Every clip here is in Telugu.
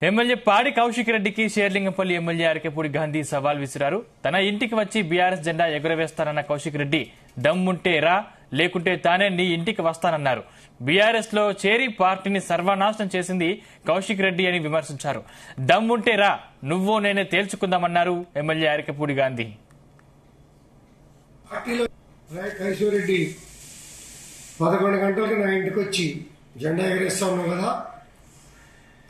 ఎమ్మెల్యే పాడి కౌశిక్ రెడ్డికి షేర్లింగంపల్లి ఎమ్మెల్యే అరకెపూడి గాంధీ సవాల్ విసిరారు. తన ఇంటికి వచ్చి బీఆర్ఎస్ జెండా ఎగురవేస్తానన్న కౌశిక్ రెడ్డి దమ్ముంటే రా, లేకుంటే తానే నీ ఇంటికి వస్తానన్నారు. బీఆర్ఎస్ లో చేరి పార్టీని సర్వనాశనం చేసింది కౌశిక్ రెడ్డి అని విమర్శించారు. దమ్ముంటే రా, నువ్వో నేనే తేల్చుకుందామన్నారు ఎమ్మెల్యే అరకెపూడి గాంధీ. కౌశిక్ రెడ్డి 11 గంటలకు నా ఇంటికి వచ్చి జెండా ఎగరేస్తా ఉన్నావు కదా,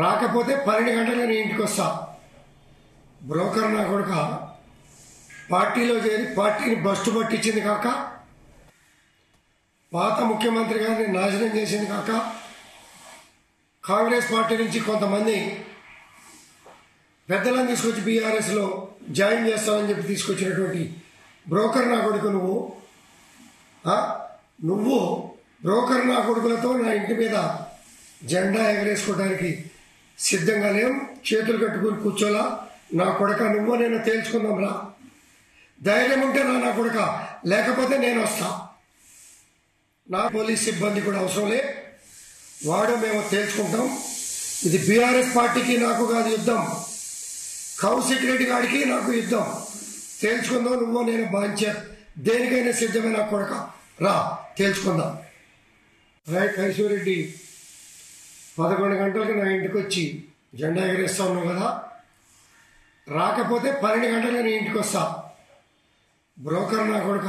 రాకపోతే 12 గంటలకు నీ ఇంటికి వస్తా. బ్రోకర్ నా కొడుక పార్టీలో చేరి పార్టీని బస్టు పట్టించింది కాక, పాత ముఖ్యమంత్రి గారిని నాశనం చేసింది కాక, కాంగ్రెస్ పార్టీ నుంచి కొంతమంది పెద్దలను తీసుకొచ్చి బీఆర్ఎస్లో జాయిన్ చేస్తామని చెప్పి తీసుకొచ్చినటువంటి బ్రోకర్ నా కొడుకు నువ్వు బ్రోకర్ నా కొడుకులతో నా ఇంటి మీద జెండా ఎగరేసుకోవడానికి సిద్ధంగా లేం. చేతులు కట్టుకుని కూర్చోలా. నా కొడుక నువ్వు నేను తేల్చుకుందాం రా. ధైర్యం ఉంటే నా కొడుక, లేకపోతే నేను వస్తా. నా పోలీస్ సిబ్బంది కూడా అవసరం లే, వాడు మేము తేల్చుకుంటాం. ఇది బీఆర్ఎస్ పార్టీకి నాకు కాదు యుద్ధం, కౌశిక్ రెడ్డి గారికి నాకు యుద్ధం. తేల్చుకుందాం, నువ్వు నేను బాంచే దేనికైనా సిద్ధమే. నా కొడుక రా, తేల్చుకుందాం. కౌశిక్ రెడ్డి 11 గంటలకు నా ఇంటికి వచ్చి జెండా ఎగరేస్తా ఉన్నావు కదా, రాకపోతే 12 గంటలకు నీ ఇంటికి వస్తా. బ్రోకర్ నా కొడుక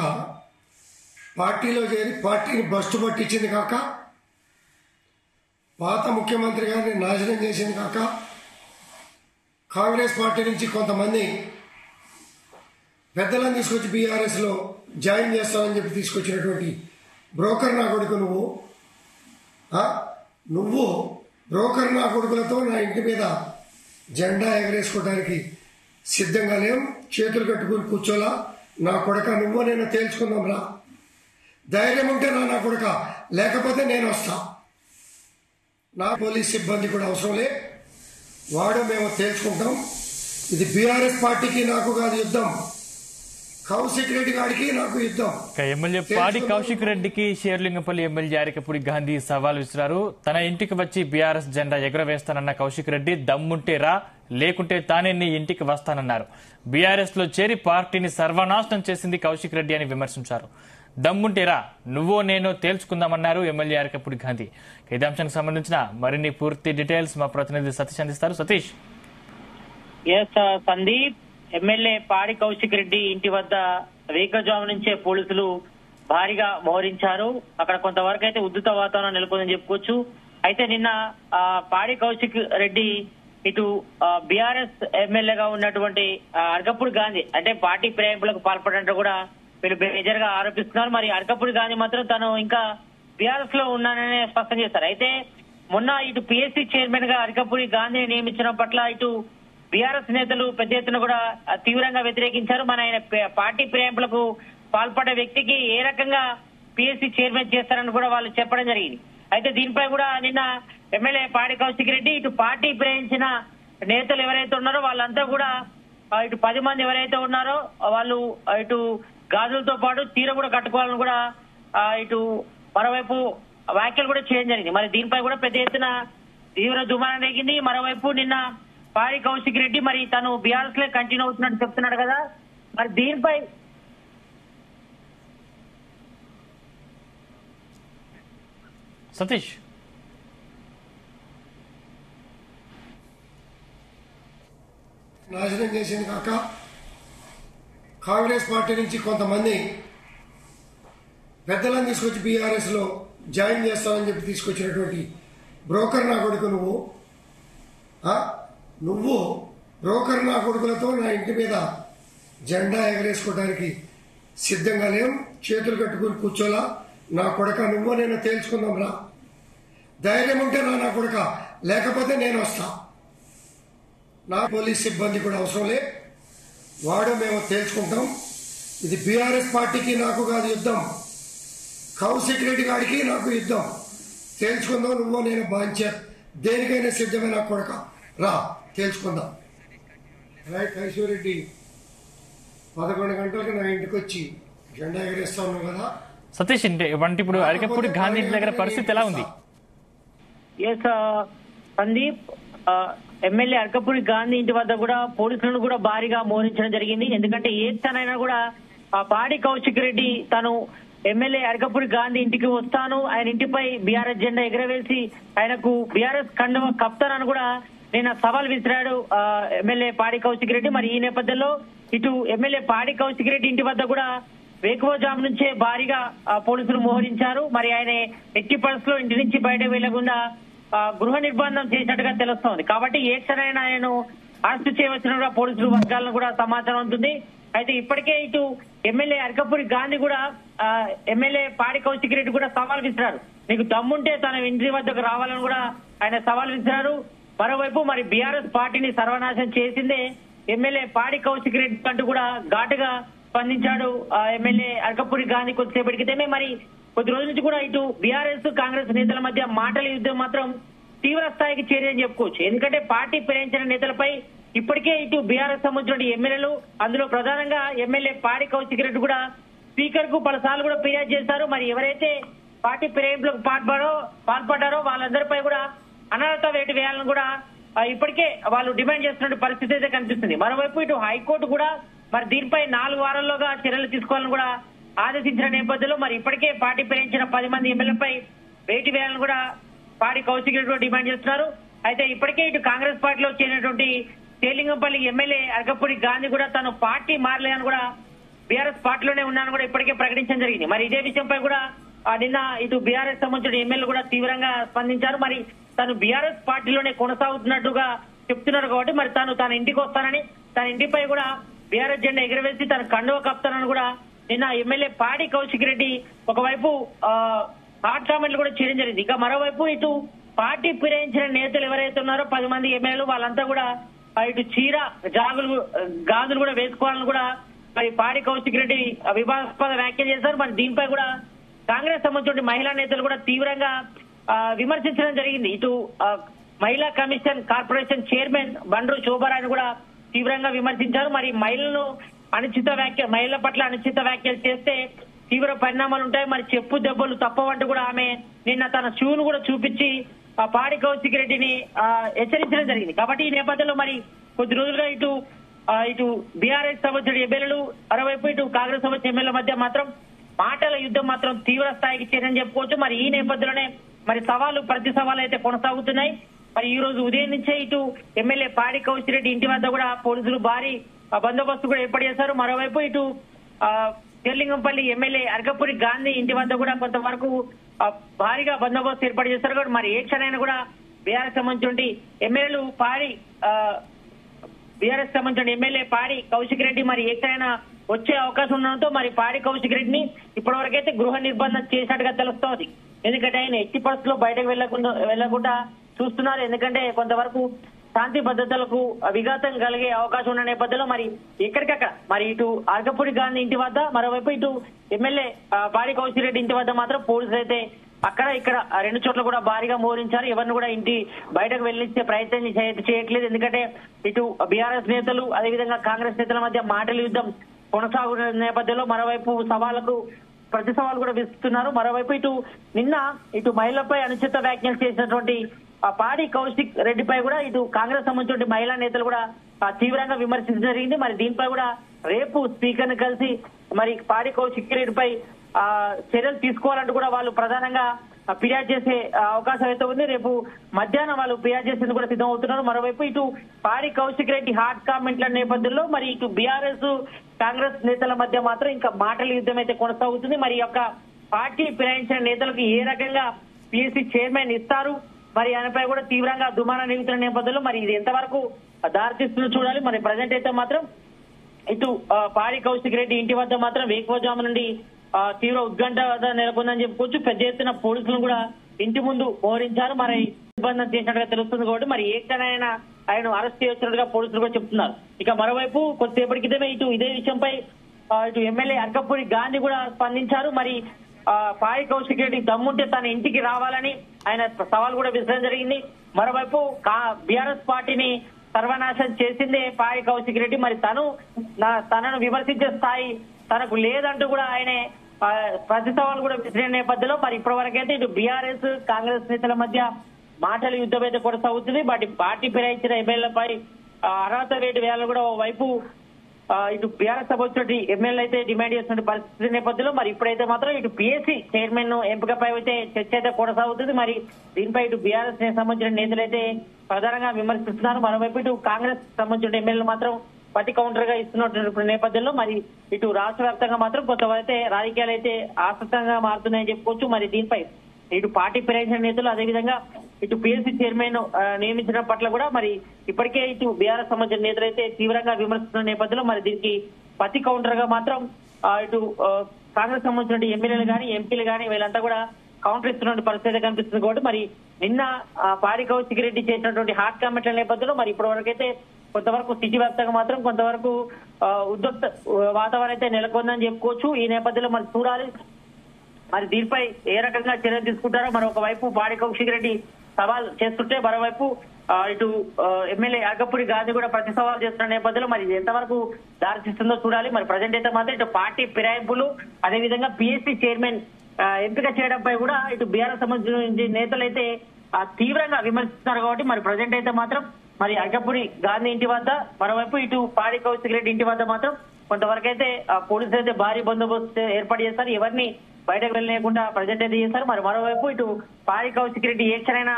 పార్టీలో చేరి పార్టీని బస్టు పట్టించింది కాక, పాత ముఖ్యమంత్రి గారిని నాశనం చేసింది కాక, కాంగ్రెస్ పార్టీ నుంచి కొంతమంది పెద్దలను తీసుకొచ్చి బీఆర్ఎస్లో జాయిన్ చేస్తామని చెప్పి తీసుకొచ్చినటువంటి బ్రోకర్ నా కొడుకు నువ్వు బ్రోకర్ నా కొడుకులతో నా ఇంటి మీద జెండా ఎగరేసుకోవడానికి సిద్ధంగా లేం. చేతులు కట్టుకుని కూర్చోలా. నా కొడుక నువ్వు నేను తేల్చుకుందాం రా. ధైర్యం ఉంటే నా కొడుక, లేకపోతే నేను వస్తా. నా పోలీస్ సిబ్బంది కూడా అవసరం లే, వాడు మేము తేల్చుకుంటాం. ఇది బీఆర్ఎస్ పార్టీకి నాకు కాదు యుద్ధం, కౌశిక్ రెడ్డి గారికి నాకు యుద్ధం. ఎమ్మెల్యే పాడి కౌశిక్ రెడ్డికి షేర్లింగంపల్లి ఎమ్మెల్యే అరకెపూడి గాంధీ సవాల్ విసిరారు. తన ఇంటికి వచ్చి బీఆర్ఎస్ జెండా ఎగురవేస్తానన్న కౌశిక్ రెడ్డి దమ్ముంటే రా, లేకుంటే తానే నీ ఇంటికి వస్తానన్నారు. బీఆర్ఎస్ లో చేరి పార్టీని సర్వనాశనం చేసింది కౌశిక్ రెడ్డి అని విమర్శించారు. దమ్ముంటే రా, నువ్వో నేనో తేల్చుకుందామన్నారు ఎమ్మెల్యే అరకెపూడి గాంధీ. ఇదే అంశానికి సంబంధించిన మరిన్ని పూర్తి డీటెయిల్స్ మా ప్రతినిధి సతీష్ అందిస్తారు. సతీష్. సందీప్, ఎమ్మెల్యే పాడి కౌశిక్ రెడ్డి ఇంటి వద్ద వేకజాము నుంచే పోలీసులు భారీగా మోహరించారు. అక్కడ కొంతవరకు అయితే ఉద్రిక్త వాతావరణం నెలకొందని చెప్పుకోవచ్చు. అయితే నిన్న పాడి కౌశిక్ రెడ్డి ఇటు బీఆర్ఎస్ ఎమ్మెల్యేగా ఉన్నటువంటి అరకపూడి గాంధీ అంటే పార్టీ ప్రేమికులకు పాల్పడంటూ కూడా వీళ్ళు మేజర్ గా ఆరోపిస్తున్నారు. మరి అరకపూడి గాంధీ మాత్రం తను ఇంకా బీఆర్ఎస్ లో ఉన్నానని స్పష్టం చేశారు. అయితే మొన్న ఇటు పిఎస్సీ చైర్మన్ గా అరకపూడి గాంధీని నియమించడం పట్ల ఇటు బీఆర్ఎస్ నేతలు పెద్ద ఎత్తున కూడా తీవ్రంగా వ్యతిరేకించారు. మన ఆయన పార్టీ ప్రేమికులకు పాల్పడే వ్యక్తికి ఏ రకంగా పిఎస్సీ చైర్మన్ చేస్తారని కూడా వాళ్ళు చెప్పడం జరిగింది. అయితే దీనిపై కూడా నిన్న ఎమ్మెల్యే పాడి కౌశిక్ రెడ్డి ఇటు పార్టీ ప్రేమించిన నేతలు ఎవరైతే ఉన్నారో వాళ్ళంతా కూడా ఇటు 10 మంది ఎవరైతే ఉన్నారో వాళ్ళు ఇటు గాజులతో పాటు చీర కూడా కట్టుకోవాలని కూడా ఇటు మరోవైపు వ్యాఖ్యలు కూడా చేయడం జరిగింది. మరి దీనిపై కూడా పెద్ద ఎత్తున తీవ్ర దుమారం రేగింది. మరోవైపు నిన్న పాడి కౌశిక్ రెడ్డి మరి తను బీఆర్ఎస్ లో కంటిన్యూ అవుతున్నట్టు చెప్తున్నాడు కదా, మరి దీనిపై సతీష్. నాశనం చేసింది కాక, కాంగ్రెస్ పార్టీ నుంచి కొంతమంది పెద్దలను తీసుకొచ్చి బీఆర్ఎస్లో జాయిన్ చేస్తామని చెప్పి తీసుకొచ్చినటువంటి బ్రోకర్ నా కొడుకు నువ్వు బ్రోకర్ నా కొడుకులతో నా ఇంటి మీద జెండా ఎగరేసుకోవడానికి సిద్ధంగా లేం. చేతులు కట్టుకుని కూర్చోలా. నా కొడుక నువ్వు నేను తేల్చుకుందాం రా. ధైర్యం ఉంటే నా కొడుక, లేకపోతే నేను వస్తా. నా పోలీస్ సిబ్బంది కూడా అవసరం లే, వాడు మేము తేల్చుకుంటాం. ఇది బీఆర్ఎస్ పార్టీకి నాకు కాదు యుద్ధం, కౌశిక్ రెడ్డి గారికి నాకు యుద్ధం. తేల్చుకుందాం, నువ్వు నేను బాంచే దేనికైనా సిద్ధమే. నా కొడుక రా, తేల్చుకుందాం. కౌశిక్ రెడ్డి 11 గంటలకు నా ఇంటికి వచ్చి జెండా ఎగరేస్తా ఉన్నావు కదా. సతీష్, ఇప్పుడు అరకెపూడి గాంధీ దగ్గర పరిస్థితి ఎలా ఉంది? సందీప్, ఎమ్మెల్యే అర్కపూడి గాంధీ ఇంటి వద్ద కూడా పోలీసులను కూడా భారీగా మోహరించడం జరిగింది. ఎందుకంటే ఏ క్షణమైనా కూడా పాడి కౌశిక్ రెడ్డి తను ఎమ్మెల్యే అర్కపూడి గాంధీ ఇంటికి వస్తాను, ఆయన ఇంటిపై బీఆర్ఎస్ జెండా ఎగరవేసి ఆయనకు బీఆర్ఎస్ కండువ కప్తానని కూడా నిన్న సవాల్ విసిరాడు ఎమ్మెల్యే పాడి కౌశిక్ రెడ్డి. మరి ఈ నేపథ్యంలో ఇటు ఎమ్మెల్యే పాడి కౌశిక్ రెడ్డి ఇంటి వద్ద కూడా వేకువజాము నుంచే భారీగా పోలీసులు మోహరించారు. మరి ఆయన ఎట్టి పరిస్థితుల్లో ఇంటి నుంచి బయటకు వెళ్లకుండా గృహ నిర్బంధం చేసినట్టుగా తెలుస్తోంది. కాబట్టి ఏ క్షణమైనా ఆయనను అరెస్టు చేయవలసిన పోలీసులు వర్గాలను కూడా సమాచారం ఉంటుంది. అయితే ఇప్పటికే ఇటు ఎమ్మెల్యే అర్కపూడి గాంధీ కూడా ఎమ్మెల్యే పాడి కౌశిక్ రెడ్డి కూడా సవాల్ విసిరారు. నీకు దమ్ముంటే తన ఇంటి వద్దకు రావాలని కూడా ఆయన సవాల్ విసిరారు. మరోవైపు మరి బీఆర్ఎస్ పార్టీని సర్వనాశనం చేసిందే ఎమ్మెల్యే పాడి కౌశిక్ రెడ్డి అంటూ కూడా ఘాటుగా స్పందించాడు ఎమ్మెల్యే అర్కపూడి గాంధీ. కొద్దిసేపటి క్రితమే మరి కొద్ది రోజుల నుంచి కూడా ఇటు బీఆర్ఎస్ కాంగ్రెస్ నేతల మధ్య మాటల యుద్ధం మాత్రం తీవ్ర స్థాయికి చేరిందని చెప్పుకోవచ్చు. ఎందుకంటే పార్టీ ప్రేరించిన నేతలపై ఇప్పటికే ఇటు బీఆర్ఎస్ సంబంధించిన ఎమ్మెల్యేలు, అందులో ప్రధానంగా ఎమ్మెల్యే పాడి కౌశిక్ రెడ్డి కూడా స్పీకర్ కు పలుసార్లు కూడా ఫిర్యాదు చేశారు. మరి ఎవరైతే పార్టీ ఫిరాయింపులకు పాల్పడ్డారో వాళ్ళందరిపై కూడా అనర్హత వేటు వేయాలని కూడా ఇప్పటికే వాళ్ళు డిమాండ్ చేస్తున్న పరిస్థితి అయితే కనిపిస్తుంది. మరోవైపు ఇటు హైకోర్టు కూడా మరి దీనిపై 4 వారాల్లోగా చర్యలు తీసుకోవాలని కూడా ఆదేశించిన నేపథ్యంలో మరి ఇప్పటికే పార్టీ ఫిరాయించిన 10 మంది ఎమ్మెల్యేలపై వేటు వేయాలని కూడా పాడి కౌశిక్ రెడ్డి డిమాండ్ చేస్తున్నారు. అయితే ఇప్పటికే ఇటు కాంగ్రెస్ పార్టీలో చేరినటువంటి తేలింగంపల్లి ఎమ్మెల్యే అర్కపూడి గాంధీ కూడా తను పార్టీ మారలేదని కూడా బీఆర్ఎస్ పార్టీలోనే ఉన్నాను కూడా ఇప్పటికే ప్రకటించడం జరిగింది. మరి ఇదే విషయంపై కూడా నిన్న ఇటు బీఆర్ఎస్ సంబంధించిన ఎమ్మెల్యేలు కూడా తీవ్రంగా స్పందించారు. మరి తను బీఆర్ఎస్ పార్టీలోనే కొనసాగుతున్నట్టుగా చెప్తున్నారు కాబట్టి మరి తన ఇంటికి వస్తానని, తన ఇంటిపై కూడా బీఆర్ఎస్ జెండా ఎగురవేసి తన కండువ కప్తానని కూడా నిన్న ఎమ్మెల్యే పాడి కౌశిక్ రెడ్డి ఒకవైపు హాట్ కామెంట్లు కూడా చేయడం జరిగింది. ఇక మరోవైపు ఇటు పార్టీ ఫిరాయించిన నేతలు ఎవరైతే ఉన్నారో 10 మంది ఎమ్మెల్యేలు వాళ్ళంతా కూడా ఇటు చీర గాజులు కూడా వేసుకోవాలని కూడా మరి పాడి కౌశిక్ రెడ్డి వివాదాస్పద వ్యాఖ్యలు చేశారు. మరి దీనిపై కూడా కాంగ్రెస్ సంబంధించిన మహిళా నేతలు కూడా తీవ్రంగా విమర్శించడం జరిగింది. ఇటు మహిళా కమిషన్ కార్పొరేషన్ చైర్మన్ బండ్రు శోభారాయణ కూడా తీవ్రంగా విమర్శించారు. మరి మహిళల పట్ల అనుచిత వ్యాఖ్యలు చేస్తే తీవ్ర పరిణామాలు ఉంటాయి, మరి చెప్పు దెబ్బలు తప్పవంటూ కూడా ఆమె నిన్న తన షూను కూడా చూపించి పాడి కౌశిక్ రెడ్డిని హెచ్చరించడం జరిగింది. కాబట్టి ఈ నేపథ్యంలో మరి కొద్ది రోజులుగా ఇటు బీఆర్ఎస్ సంబంధించిన ఎమ్మెల్యేలు, మరోవైపు ఇటు కాంగ్రెస్ సంబంధించిన ఎమ్మెల్యేల మధ్య మాత్రం మాటల యుద్ధం మాత్రం తీవ్ర స్థాయికి చేరని చెప్పుకోవచ్చు. మరి ఈ నేపథ్యంలోనే మరి ప్రతి సవాలు అయితే కొనసాగుతున్నాయి. మరి ఈ రోజు ఉదయం నుంచే ఇటు ఎమ్మెల్యే పాడి కౌశిక్ రెడ్డి ఇంటి వద్ద కూడా పోలీసులు భారీ బందోబస్తు కూడా ఏర్పాటు చేశారు. మరోవైపు ఇటు తెల్లింగంపల్లి ఎమ్మెల్యే అర్కపూడి గాంధీ ఇంటి వద్ద కూడా కొంతవరకు భారీగా బందోబస్తు ఏర్పాటు చేశారు. కాబట్టి మరి ఏ క్షణైనా కూడా బీఆర్ఎస్ సంబంధించిన ఎమ్మెల్యేలు బీఆర్ఎస్ సంబంధించిన ఎమ్మెల్యే పాడి కౌశిక్ రెడ్డి మరి ఏ క్షణైనా వచ్చే అవకాశం ఉండడంతో మరి పాడి కౌశిక్ రెడ్డిని ఇప్పటివరకైతే గృహ నిర్బంధం చేసినట్టుగా తెలుస్తోంది. ఎందుకంటే ఆయన ఎట్టి పరిస్థితుల్లో బయటకు వెళ్లకుండా చూస్తున్నారు. ఎందుకంటే కొంతవరకు శాంతి భద్రతలకు విఘాతం కలిగే అవకాశం ఉన్న నేపథ్యంలో మరి ఎక్కడికక్కడ మరి ఇటు అర్కపూడి గాంధీ ఇంటి వద్ద, మరోవైపు ఇటు ఎమ్మెల్యే పాడి కౌశిక్ రెడ్డి ఇంటి వద్ద మాత్రం పోలీసులు అయితే అక్కడ ఇక్కడ 2 చోట్ల కూడా భారీగా మోహరించారు. ఎవరిని కూడా ఇంటి బయటకు వెళ్లించే ప్రయత్నం చేయట్లేదు. ఎందుకంటే ఇటు బీఆర్ఎస్ నేతలు అదేవిధంగా కాంగ్రెస్ నేతల మధ్య మాటల యుద్ధం కొనసాగుతున్న నేపథ్యంలో మరోవైపు ప్రతి సవాలు కూడా విస్తున్నారు. మరోవైపు నిన్న మహిళలపై అనుచిత వ్యాఖ్యలు చేసినటువంటి పాడి కౌశిక్ రెడ్డిపై కూడా ఇటు కాంగ్రెస్ సంబంధించిన మహిళా నేతలు కూడా తీవ్రంగా విమర్శించడం జరిగింది. మరి దీనిపై కూడా రేపు స్పీకర్ ని కలిసి మరి పాడి కౌశిక్ రెడ్డిపై చర్యలు తీసుకోవాలంటూ కూడా వాళ్ళు ప్రధానంగా ఫిర్యాదు చేసే అవకాశం అయితే ఉంది. రేపు మధ్యాహ్నం వాళ్ళు ఫిర్యాదు చేసేందుకు కూడా సిద్ధం అవుతున్నారు. మరోవైపు ఇటు పాడి కౌశిక్ రెడ్డి హాట్ కామెంట్ల నేపథ్యంలో మరి ఇటు బీఆర్ఎస్ కాంగ్రెస్ నేతల మధ్య మాత్రం ఇంకా మాటల యుద్ధం అయితే కొనసాగుతుంది. మరి యొక్క పార్టీ ఫిరాయించిన నేతలకు ఏ రకంగా పిఎస్సీ చైర్మన్ ఇస్తారు, మరి ఆయనపై కూడా తీవ్రంగా దుమారం నిలుగుతున్న నేపథ్యంలో మరి ఇది ఎంతవరకు దారితీస్తుందో చూడాలి. మరి ప్రజెంట్ అయితే మాత్రం ఇటు పాడి కౌశిక్ రెడ్డి ఇంటి వద్ద మాత్రం వేకువజాము నుండి తీవ్ర ఉత్కంఠ నెలకొందని చెప్పుకోవచ్చు. పెద్ద ఎత్తున పోలీసులు కూడా ఇంటి ముందు మోహరించారు. మరి నిర్బంధం చేసినట్టుగా తెలుస్తుంది కాబట్టి మరి ఏ క్షణమైనా ఆయన అరెస్ట్ చేయొచ్చినట్టుగా పోలీసులు కూడా చెప్తున్నారు. ఇక మరోవైపు కొద్దిసేపటి క్రితమే ఇదే విషయంపై ఎమ్మెల్యే అర్కపూడి గాంధీ కూడా స్పందించారు. మరి పాడి కౌశిక్ రెడ్డి దమ్ముంటే తన ఇంటికి రావాలని ఆయన సవాల్ కూడా విసరడం జరిగింది. మరోవైపు బీఆర్ఎస్ పార్టీని సర్వనాశనం చేసిందే పాడి కౌశిక్ రెడ్డి. మరి తనను విమర్శించే స్థాయి తనకు లేదంటూ కూడా ఆయన ప్రతి సవాలు కూడా విసిరిన నేపథ్యంలో మరి ఇప్పటివరకైతే బీఆర్ఎస్ కాంగ్రెస్ నేతల మధ్య మాటల యుద్ధం అయితే కొనసాగుతుంది. పార్టీ ఫిరాయించిన ఎమ్మెల్యేలపై అర్హత వేటు వేయాలని కూడా ఓవైపు ఇటు బీఆర్ఎస్ సంబంధించిన ఎమ్మెల్యే అయితే డిమాండ్ చేస్తున్న పరిస్థితి నేపథ్యంలో మరి ఇప్పుడైతే మాత్రం ఇటు పిఎస్సీ చైర్మన్ ఎంపికపై అయితే చర్చ అయితే కొనసాగుతుంది. మరి దీనిపై ఇటు బీఆర్ఎస్ సంబంధించిన నేతలు అయితే ప్రధానంగా విమర్శిస్తున్నారు. మరోవైపు ఇటు కాంగ్రెస్ సంబంధించిన ఎమ్మెల్యేలు మాత్రం పట్టి కౌంటర్ గా ఇస్తున్నటువంటి నేపథ్యంలో మరి ఇటు రాష్ట్ర వ్యాప్తంగా మాత్రం కొంతవరైతే రాజకీయాలు అయితే ఆసక్తంగా మారుతున్నాయని చెప్పుకోవచ్చు. మరి దీనిపై ఇటు పార్టీ ఫిరాయించిన నేతలు అదేవిధంగా ఇటు పిఎస్సీ చైర్మన్ నియమించడం పట్ల కూడా మరి ఇప్పటికే ఇటు బీఆర్ఎస్ సంబంధించిన నేతలు అయితే తీవ్రంగా విమర్శిస్తున్న నేపథ్యంలో మరి దీనికి పత్తి కౌంటర్ గా మాత్రం ఇటు కాంగ్రెస్ సంబంధించిన ఎమ్మెల్యేలు కానీ ఎంపీలు కానీ వీళ్ళంతా కూడా కౌంటర్ ఇస్తున్న పరిస్థితి కనిపిస్తుంది. కాబట్టి మరి నిన్న పాడి కౌశిక్ రెడ్డి చేసినటువంటి హాట్ కామెంట్ల నేపథ్యంలో మరి ఇప్పటి వరకైతే కొంతవరకు సిటీ వ్యాప్తంగా మాత్రం కొంతవరకు ఉద్రిక్త వాతావరణం అయితే నెలకొందని చెప్పుకోవచ్చు. ఈ నేపథ్యంలో మరి చూడాలి మరి దీనిపై ఏ రకంగా చర్యలు తీసుకుంటారో. మరొకవైపు పాడి కౌశిక్ రెడ్డి సవాల్ చేస్తుంటే మరోవైపు ఇటు ఎమ్మెల్యే యాగపురి గాంధీ కూడా ప్రతి సవాల్ చేస్తున్న నేపథ్యంలో మరి ఎంతవరకు దారితీస్తుందో చూడాలి. మరి ప్రజెంట్ అయితే మాత్రం ఇటు పార్టీ ఫిరాయింపులు అదేవిధంగా పిఎస్సీ చైర్మన్ ఎంపిక చేయడంపై కూడా ఇటు బీఆర్ఎస్ సంబంధించిన నేతలు అయితే తీవ్రంగా విమర్శిస్తున్నారు. కాబట్టి మరి ప్రజెంట్ అయితే మాత్రం మరి అగపురి గాంధీ ఇంటి వద్ద మరోవైపు ఇటు పాడి కౌశిక్ రెడ్డి ఇంటి వద్ద మాత్రం కొంతవరకు అయితే పోలీసులు అయితే భారీ బందోబస్తు ఏర్పాటు చేస్తారు. ఎవరిని బయటకు వెళ్ళలేకుండా ప్రజెంట్ అయితే చేస్తారు. మరి మరోవైపు ఇటు పాడి కౌశిక్ రెడ్డి ఏ క్షణైనా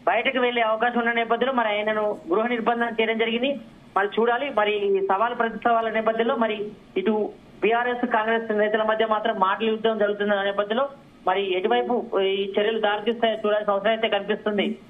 బయటకు వెళ్లే అవకాశం ఉన్న నేపథ్యంలో మరి ఆయనను గృహ నిర్బంధం చేయడం జరిగింది. మరి చూడాలి మరి సవాల్ ప్రతి సవాళ్ళ నేపథ్యంలో మరి ఇటు బీఆర్ఎస్ కాంగ్రెస్ నేతల మధ్య మాత్రం మాటల యుద్ధం జరుగుతున్న నేపథ్యంలో మరి ఎటువైపు ఈ చర్యలు దారితీస్తాయో చూడాల్సిన అవసరం అయితే కనిపిస్తుంది.